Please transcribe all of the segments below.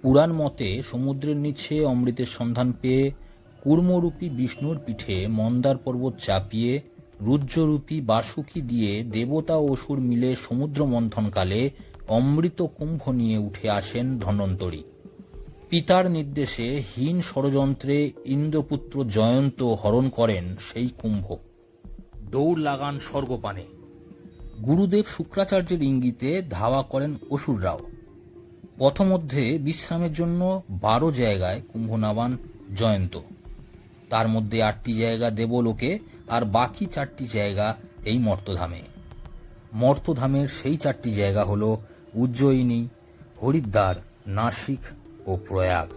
পুরাণ মতে সমুদ্রের নিচে অমৃতের সন্ধান পেয়ে কূর্মরূপী বিষ্ণুর পিঠে মন্দার পর্বত চাপিয়ে রুদ্ররূপী বাসুকি দিয়ে দেবতা অসুর মিলে সমুদ্র মন্থনকালে অমৃত কুম্ভ নিয়ে উঠে আসেন ধন্বন্তরী। পিতার নির্দেশে হীন ষড়যন্ত্রে ইন্দ্রপুত্র জয়ন্ত হরণ করেন সেই কুম্ভ। দৌড় লাগান স্বর্গপানে। গুরুদেব শুক্রাচার্যের ইঙ্গিতে ধাওয়া করেন অসুররাও। পথমধ্যে বিশ্রামের জন্য 12 জায়গায় কুম্ভ নামান জয়ন্ত। তার মধ্যে 8টি জায়গা দেবলোকে আর বাকি 4টি জায়গা এই মর্তধামে। মর্তধামের সেই 4টি জায়গা হল উজ্জয়িনী, হরিদ্বার, নাসিক ও প্রয়াগ।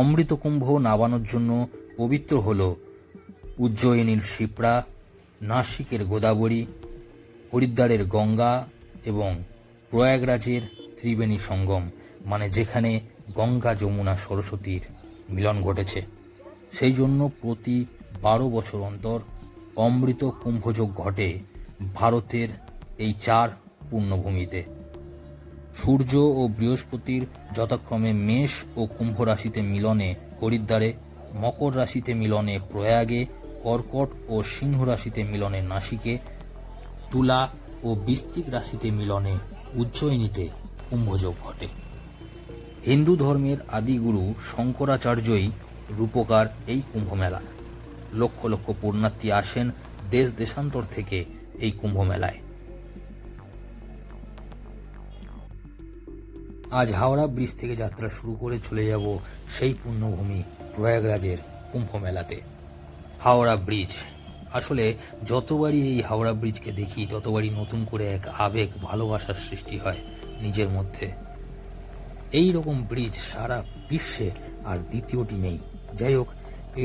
অমৃত কুম্ভ নাবানোর জন্য পবিত্র হল উজ্জয়িনীর শিপ্রা, নাসিকের গোদাবরী, হরিদ্বারের গঙ্গা এবং প্রয়াগরাজের ত্রিবেণী সঙ্গম, মানে যেখানে গঙ্গা যমুনা সরস্বতীর মিলন ঘটেছে। সেই জন্য প্রতি 12 বছর অন্তর অমৃত কুম্ভযোগ ঘটে ভারতের এই 4 পুণ্যভূমিতে। সূর্য ও বৃহস্পতির যথাক্রমে মেষ ও কুম্ভ রাশিতে মিলনে হরিদ্বারে, মকর রাশিতে মিলনে প্রয়াগে, কর্কট ও সিংহ রাশিতে মিলনে নাসিকে, তুলা ও বৃশ্চিক রাশিতে মিলনে উজ্জয়িনীতে কুম্ভযোগ ঘটে। হিন্দু ধর্মের আদিগুরু শঙ্করাচার্যই রূপকার এই কুম্ভ মেলা। লক্ষ লক্ষ পুণ্যার্থী আসেন দেশ দেশান্তর থেকে এই কুম্ভ মেলায়। আজ হাওড়া ব্রিজ থেকে যাত্রা শুরু করে চলে যাব সেই পুণ্যভূমি প্রয়াগরাজের কুম্ভ মেলাতে। হাওড়া ব্রিজ, আসলে যতবারই এই হাওড়া ব্রিজকে দেখি ততবারই নতুন করে এক আবেগ, ভালোবাসার সৃষ্টি হয় নিজের মধ্যে। এই রকম ব্রিজ সারা বিশ্বে আর দ্বিতীয়টি নেই। যাই হোক,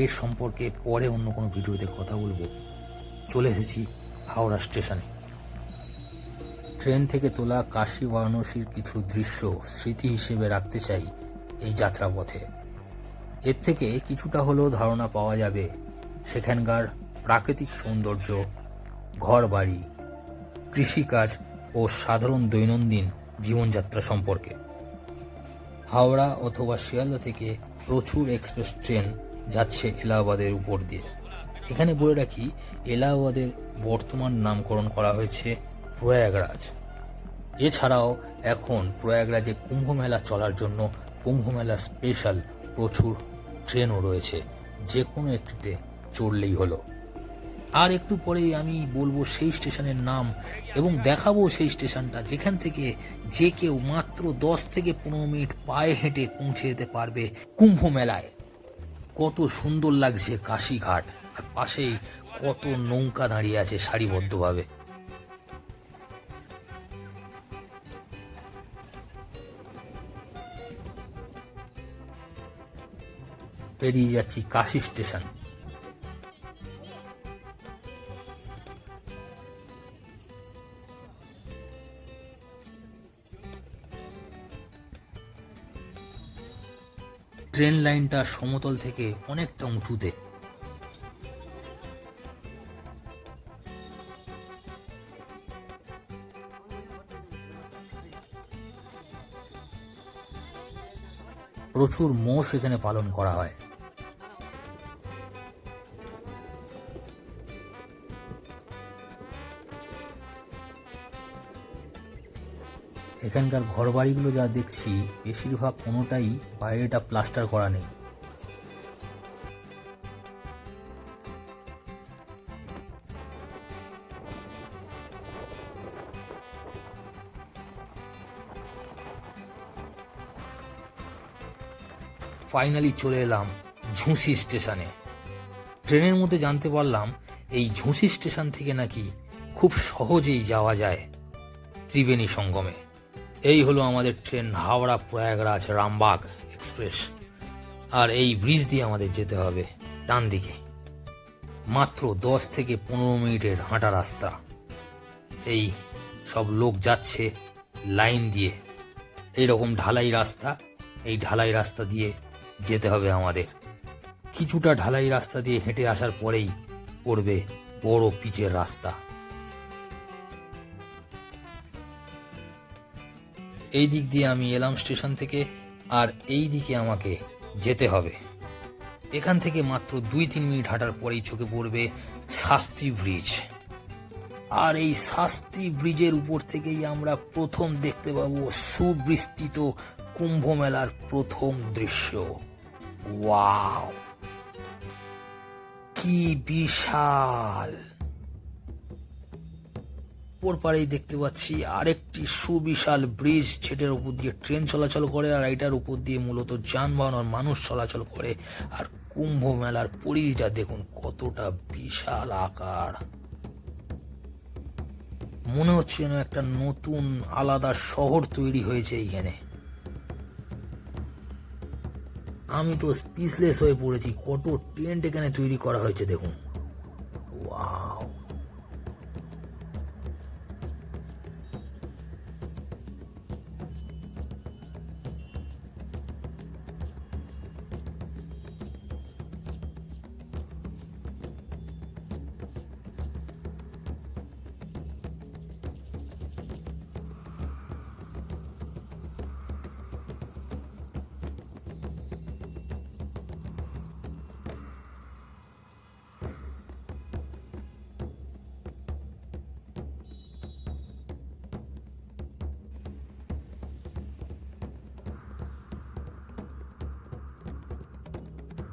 এর সম্পর্কে পরে অন্য কোনো ভিডিওতে কথা বলবো। চলে এসেছি হাওড়া স্টেশনে। ট্রেন থেকে তোলা কাশী বারাণসীর কিছু দৃশ্য স্মৃতি হিসেবে রাখতে চাই এই যাত্রাপথে। এর থেকে কিছুটা হলেও ধারণা পাওয়া যাবে সেখানকার প্রাকৃতিক সৌন্দর্য, ঘরবাড়ি, কৃষিকাজ ও সাধারণ দৈনন্দিন জীবনযাত্রা সম্পর্কে। হাওড়া অথবা শিয়ালদা থেকে প্রচুর এক্সপ্রেস ট্রেন যাচ্ছে এলাহাবাদের উপর দিয়ে। এখানে বলে রাখি, এলাহাবাদের বর্তমান নামকরণ করা হয়েছে প্রয়াগরাজ। এছাড়াও এখন প্রয়াগরাজে কুম্ভ মেলা চলার জন্য কুম্ভ মেলা স্পেশাল প্রচুর ট্রেনও রয়েছে, যে কোনো একটিতে চড়লেই হলো। আর একটু পরেই আমি বলবো সেই স্টেশনের নাম এবং দেখাবো সেই স্টেশনটা যেখান থেকে যে কেউ মাত্র 10 থেকে 15 মিনিট পায়ে হেঁটে পৌঁছে যেতে পারবে কুম্ভ মেলায়। কত সুন্দর লাগছে কাশীঘাট, আর পাশেই কত নৌকা দাঁড়িয়ে আছে সারিবদ্ধভাবে। পেরিয়ে যাচ্ছি কাশী স্টেশন। ট্রেন লাইনটা সমতল থেকে অনেকটা উঁচুতে। প্রচুর মোষ এখানে পালন করা হয়। এখানকার ঘরবাড়িগুলো যা দেখছি বেশিরভাগ কোনোটাই বাইরেটা প্লাস্টার করা নেই। ফাইনালি চলে এলাম ঝুঁসি স্টেশনে। ট্রেনের মধ্যে জানতে পারলাম এই ঝুঁসি স্টেশন থেকে নাকি খুব সহজেই যাওয়া যায় ত্রিবেণী সঙ্গমে। এই হলো আমাদের ট্রেন হাওড়া প্রয়াগরাজ রামবাগ এক্সপ্রেস। আর এই ব্রিজ দিয়ে আমাদের যেতে হবে ডান দিকে। মাত্র 10 থেকে 15 মিনিটের হাঁটা রাস্তা। এই সব লোক যাচ্ছে লাইন দিয়ে। এইরকম ঢালাই রাস্তা, এই ঢালাই রাস্তা দিয়ে যেতে হবে আমাদের। কিছুটা ঢালাই রাস্তা দিয়ে হেঁটে আসার পরেই পড়বে বড় পিচের রাস্তা। এই দিক দিয়ে আমি এলাম স্টেশন থেকে, আর এই দিকে আমাকে যেতে হবে। এখান থেকে মাত্র 2-3 মিনিট হাঁটার পরেই চোখে পড়বে শাস্তি ব্রিজ। আর এই শাস্তি ব্রিজের উপর থেকেই আমরা প্রথম দেখতে পাবো সুবিস্তৃত কুম্ভ মেলার প্রথম দৃশ্য। ওয়াও, কি বিশাল! ওর পারেই দেখতে পাচ্ছি আরেকটি সুবিশাল ব্রিজ, যেটার উপর দিয়ে ট্রেন চলাচল করে, আর এটার উপর দিয়ে মূলত যানবাহন আর মানুষ চলাচল করে। আর কুম্ভ মেলার পরিধিটা দেখুন কতটা বিশাল আকার। মনে হচ্ছে যেন একটা নতুন আলাদা শহর তৈরি হয়েছে এইখানে। আমি তো স্পিচলেস হয়ে পড়েছি, কত টেন্ট এখানে তৈরি করা হয়েছে দেখুন। ওয়াও!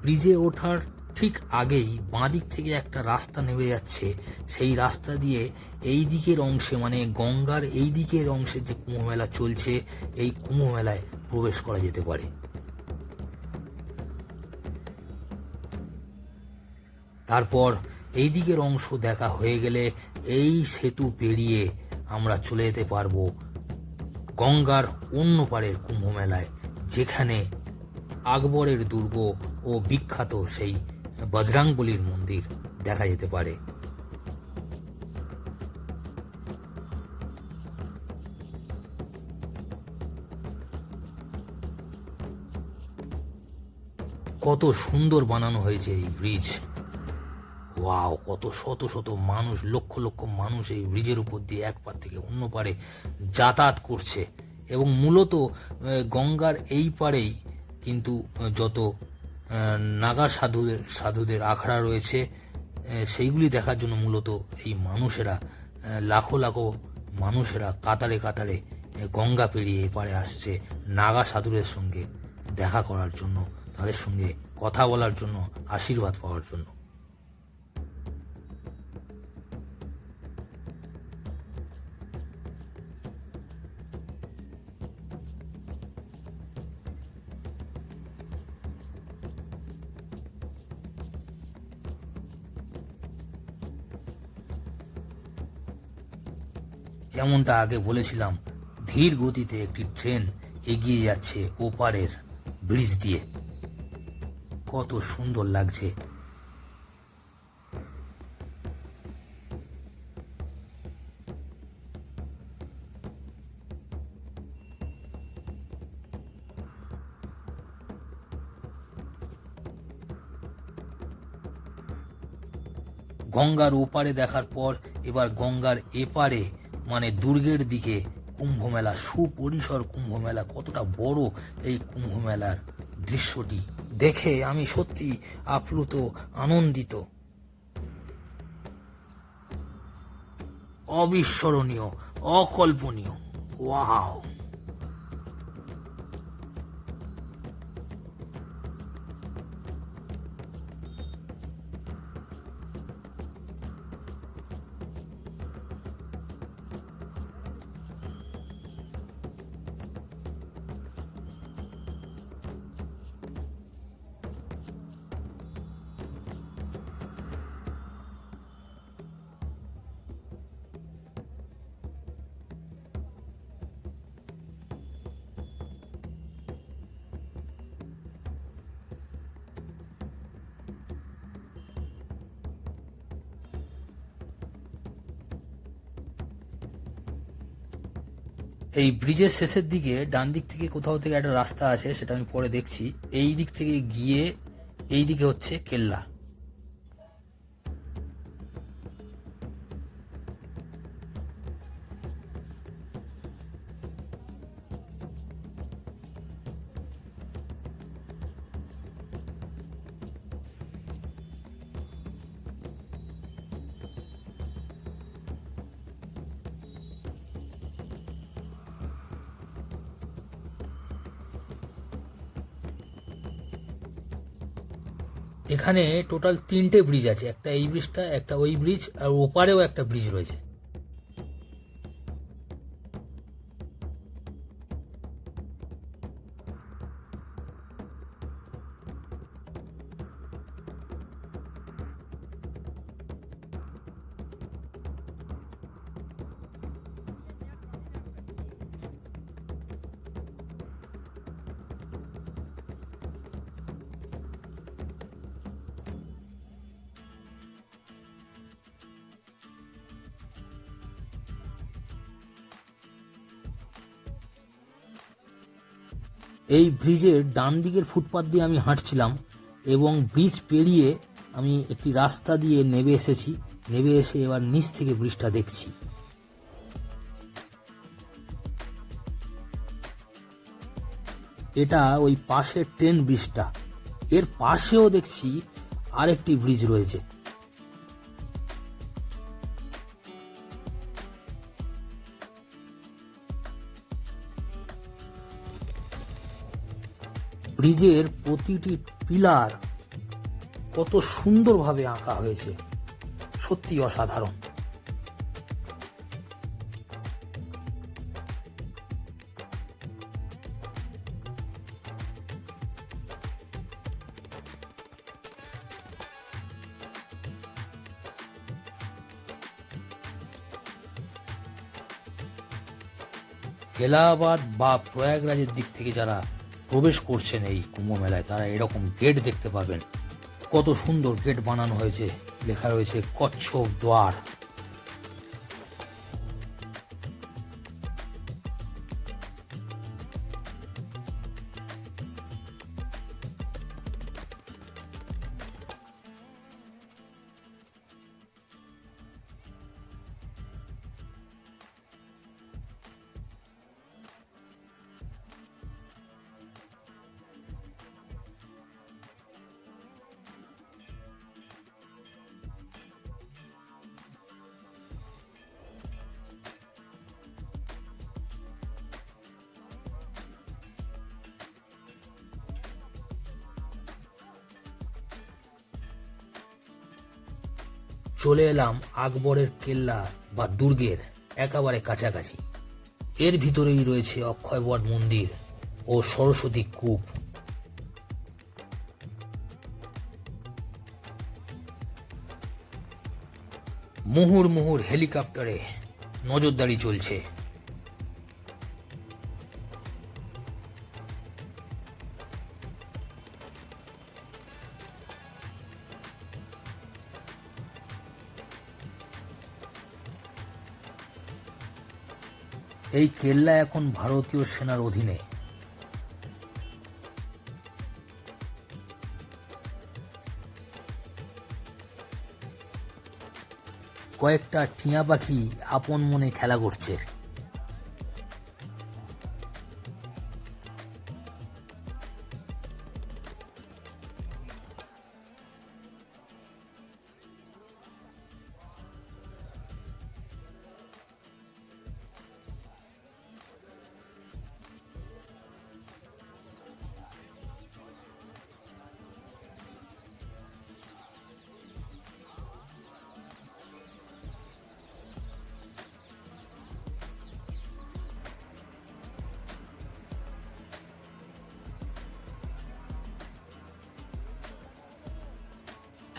ব্রিজে ওঠার ঠিক আগেই বাঁদিক থেকে একটা রাস্তা নেমে যাচ্ছে। সেই রাস্তা দিয়ে এই দিকের অংশে, মানে গঙ্গার এই দিকের অংশে যে কুম্ভ মেলা চলছে, এই কুম্ভ মেলায় প্রবেশ করা যেতে পারে। তারপর এই দিকের অংশ দেখা হয়ে গেলে এই সেতু পেরিয়ে আমরা চলে যেতে পারবো গঙ্গার অন্য পারের কুম্ভ মেলায়, যেখানে আকবরের দুর্গ ও বিখ্যাত সেই বজরাংবলীর মন্দির দেখা যেতে পারে। কত সুন্দর বানানো হয়েছে এই ব্রিজ। ওয়াও, কত শত শত মানুষ, লক্ষ লক্ষ মানুষ এই ব্রিজের উপর দিয়ে এক পার থেকে অন্য পারে যাতায়াত করছে। এবং মূলত গঙ্গার এই পারেই কিন্তু যত নাগা সাধুদের আখড়া রয়েছে, সেইগুলি দেখার জন্য মূলত এই মানুষেরা, লাখো লাখো মানুষেরা কাতারে কাতারে গঙ্গা পেরিয়ে এপারে আসছে নাগা সাধুদের সঙ্গে দেখা করার জন্য, তাদের সঙ্গে কথা বলার জন্য, আশীর্বাদ পাওয়ার জন্য। যেমনটা আগে বলেছিলাম, ধীর গতিতে একটি ট্রেন এগিয়ে যাচ্ছে ওপারের ব্রিজ দিয়ে। কত সুন্দর লাগছে। গঙ্গার ওপারে দেখার পর এবার গঙ্গার এপারে, মানে দুর্গের দিকে কুম্ভ মেলা, সুপরিসর কুম্ভ মেলা, কতটা বড় এই কুম্ভ মেলার দৃশ্যটি দেখে আমি সত্যি আপ্লুত, আনন্দিত, অবিস্মরণীয়, অকল্পনীয়। ওয়াও! এই ব্রিজের শেষের দিকে ডান দিক থেকে কোথাও থেকে একটা রাস্তা আছে, সেটা আমি পরে দেখছি। এই দিক থেকে গিয়ে এই দিকে হচ্ছে কেল্লা। এখানে টোটাল 3টে ব্রিজ আছে, একটা এই ব্রিজটা, একটা ওই ব্রিজ, আর ওপারেও একটা ব্রিজ রয়েছে। এই ব্রিজের ডান দিকের ফুটপাত দিয়ে আমি হাঁটছিলাম এবং ব্রিজ পেরিয়ে আমি একটি রাস্তা দিয়ে নেমে এসেছি। নেমে এসে এবার নিচ থেকে ব্রিজটা দেখছি। এটা ওই পাশের ট্রেন ব্রিজটা, এর পাশেও দেখছি আরেকটি ব্রিজ রয়েছে। ব্রিজের প্রতিটি পিলার কত সুন্দরভাবে আঁকা হয়েছে, সত্যি অসাধারণ। এলাহাবাদ বা প্রয়াগরাজের দিক থেকে যারা প্রবেশ করছেন এই কুম্ভ মেলায়, তারা এরকম গেট দেখতে পাবেন। কত সুন্দর গেট বানানো হয়েছে, লেখা রয়েছে কচ্ছপ দ্বার। চলে এলাম আকবরের কেল্লা বা দুর্গের একেবারে কাছাকাছি। এর ভিতরেই রয়েছে অক্ষয়বট মন্দির ও সরস্বতী কূপ। মুহুর্মুহুর হেলিকপ্টারে নজরদারি চলছে। এই কেল্লা এখন ভারতীয় সেনার অধীনে। কয়েকটা টিয়া পাখি আপন মনে খেলা করছে।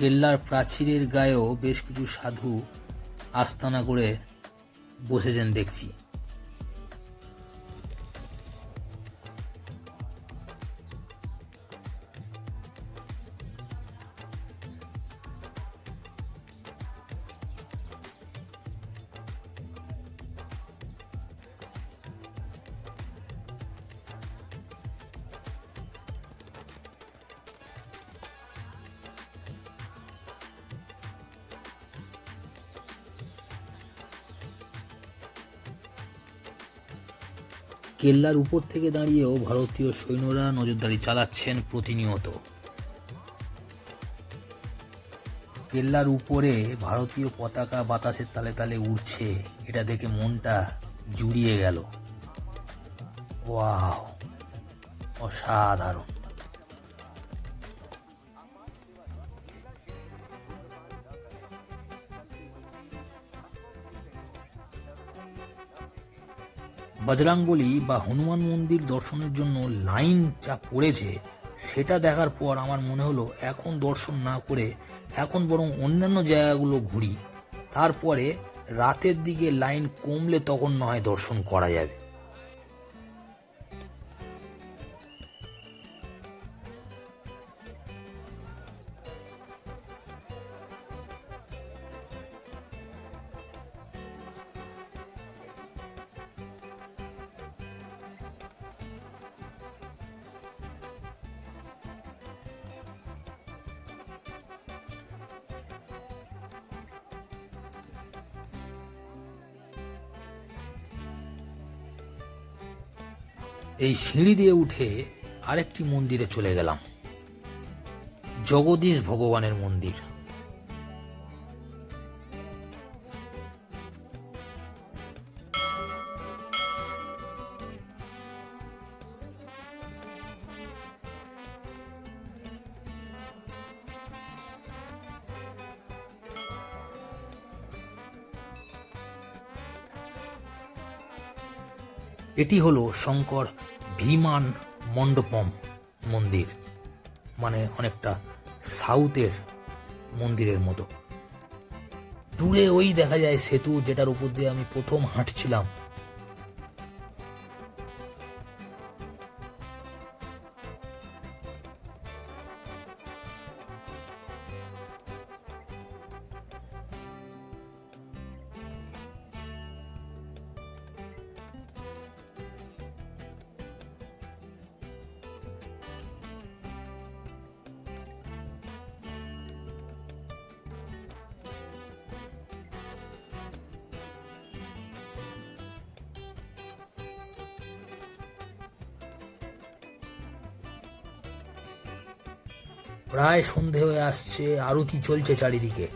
কেল্লার প্রাচীরের গায়েও বেশ কিছু সাধু আস্তানা করে বসেছেন দেখছি। কেল্লার উপর থেকে দাঁড়িয়েও ভারতীয় সৈন্যরা নজরদারি চালাচ্ছেন প্রতিনিয়ত। কেল্লার উপরে ভারতীয় পতাকা বাতাসের তালে তালে উড়ছে, এটা দেখে মনটা জুড়িয়ে গেল। ওয়াও, অসাধারণ। বজরংবলী বা হনুমান মন্দির দর্শনের জন্য লাইন যা পড়েছে সেটা দেখার পর আমার মনে হলো এখন দর্শন না করে এখন বরং অন্যান্য জায়গাগুলো ঘুরি, তারপরে রাতের দিকে লাইন কমলে তখন না হয় দর্শন করা যাবে। এই সিঁড়ি দিয়ে উঠে আরেকটি মন্দিরে চলে গেলাম, জগদীশ ভগবানের মন্দির। এটি হলো শঙ্কর ভীমান মণ্ডপম মন্দির, মানে অনেকটা সাউথের মন্দিরের মতো। দূরে ওই দেখা যায় সেতু, যেটার উপর দিয়ে আমি প্রথম হাঁটছিলাম। প্রায় সন্ধে হয়ে আসছে, আরতি চলছে চারিদিকে।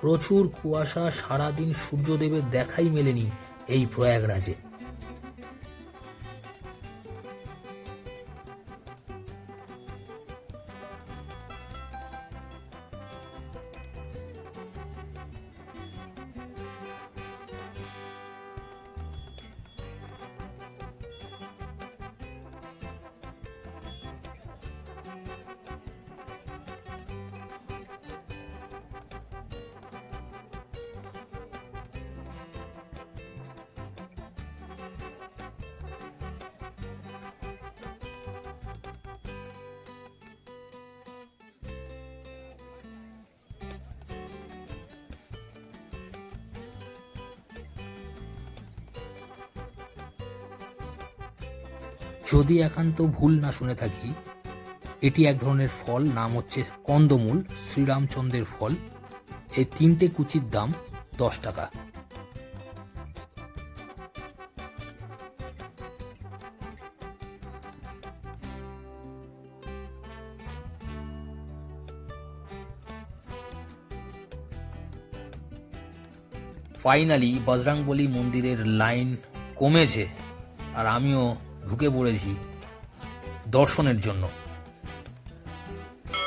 প্রচুর কুয়াশা, সারাদিন সূর্যদেবের দেখাই মেলেনি এই প্রয়াগরাজে। যদি একান্ত ভুল না শুনে থাকি, এটি এক ধরনের ফল, নাম হচ্ছে কন্দমূল, শ্রীরামচন্দ্রের ফল। এই 3টে কুচির দাম 10 টাকা। ফাইনালি বজরংবলী মন্দিরের লাইন কমেছে আর আমিও ঢুকে পড়েছি দর্শনের জন্য।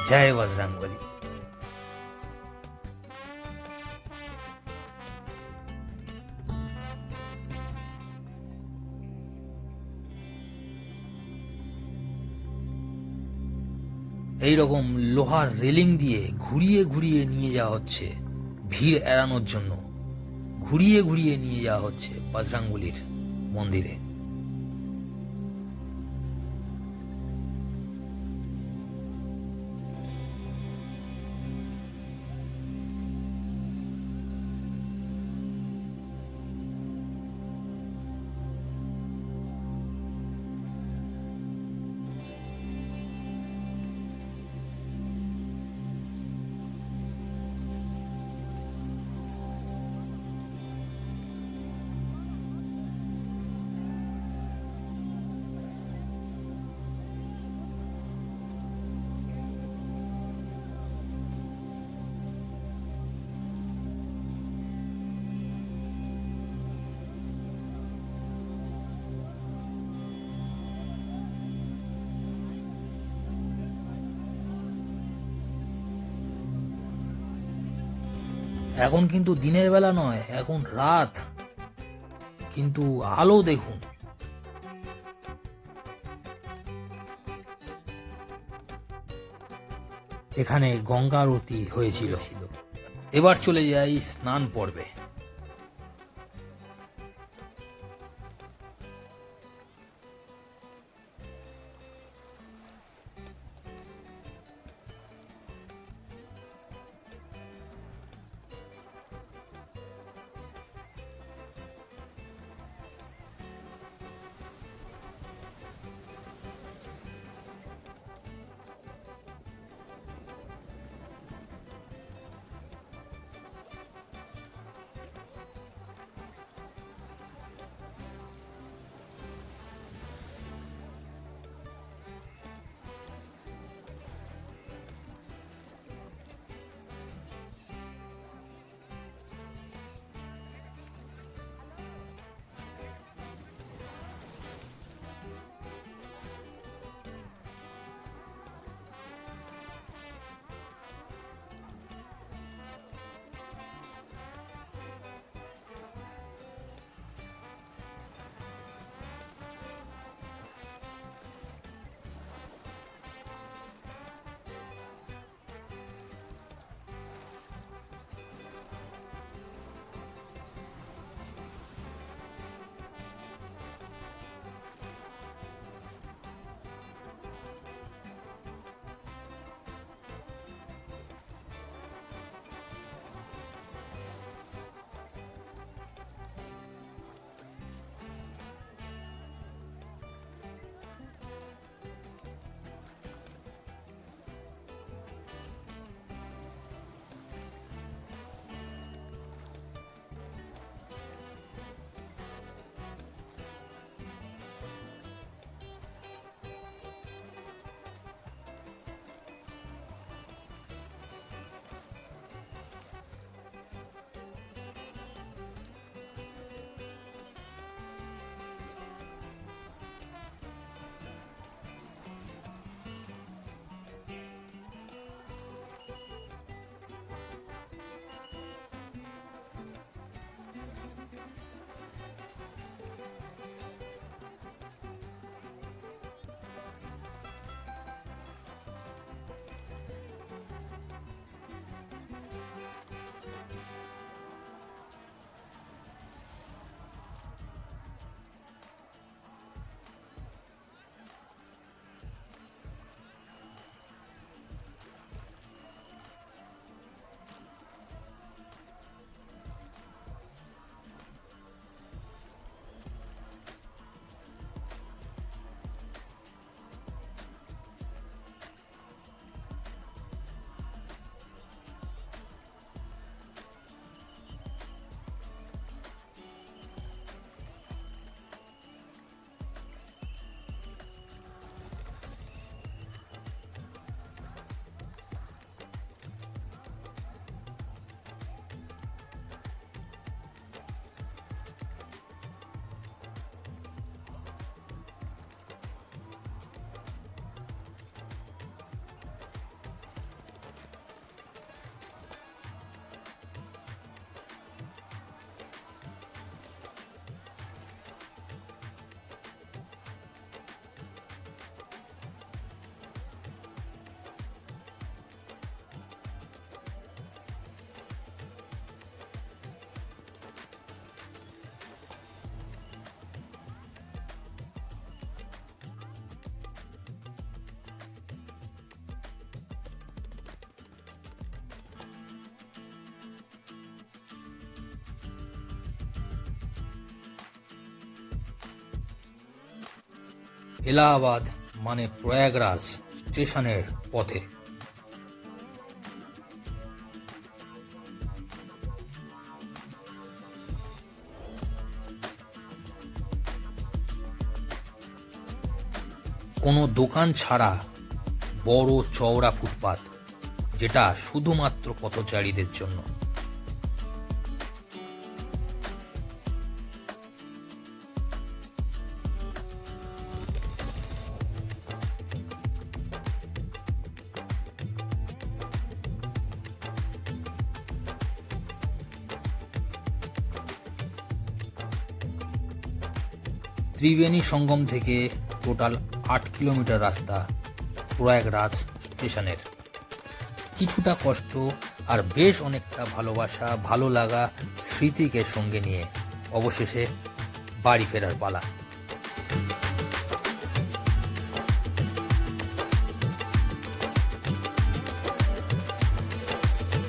জয় বজরংবলী। এইরকম লোহার রেলিং দিয়ে ঘুরিয়ে ঘুরিয়ে নিয়ে যাওয়া হচ্ছে, ভিড় এড়ানোর জন্য ঘুরিয়ে ঘুরিয়ে নিয়ে যাওয়া হচ্ছে বজরংবলীর মন্দিরে। এখন কিন্তু দিনের বেলা নয়, এখন রাত, কিন্তু আলো দেখুন। এখানে গঙ্গা আরতি হয়েছিল। এবার চলে যাই স্নান পর্বে। এলাহাবাদ মানে প্রয়াগরাজ স্টেশনের পথে। কোনো দোকান ছাড়া বড় চওড়া ফুটপাত, যেটা শুধুমাত্র পথচারীদের জন্য। ত্রিবেণী সঙ্গম থেকে টোটাল 8 কিলোমিটার রাস্তা প্রয়াগরাজ স্টেশনের। কিছুটা কষ্ট আর বেশ অনেকটা ভালোবাসা, ভালো লাগা, স্মৃতিকে সঙ্গে নিয়ে অবশেষে বাড়ি ফেরার পালা।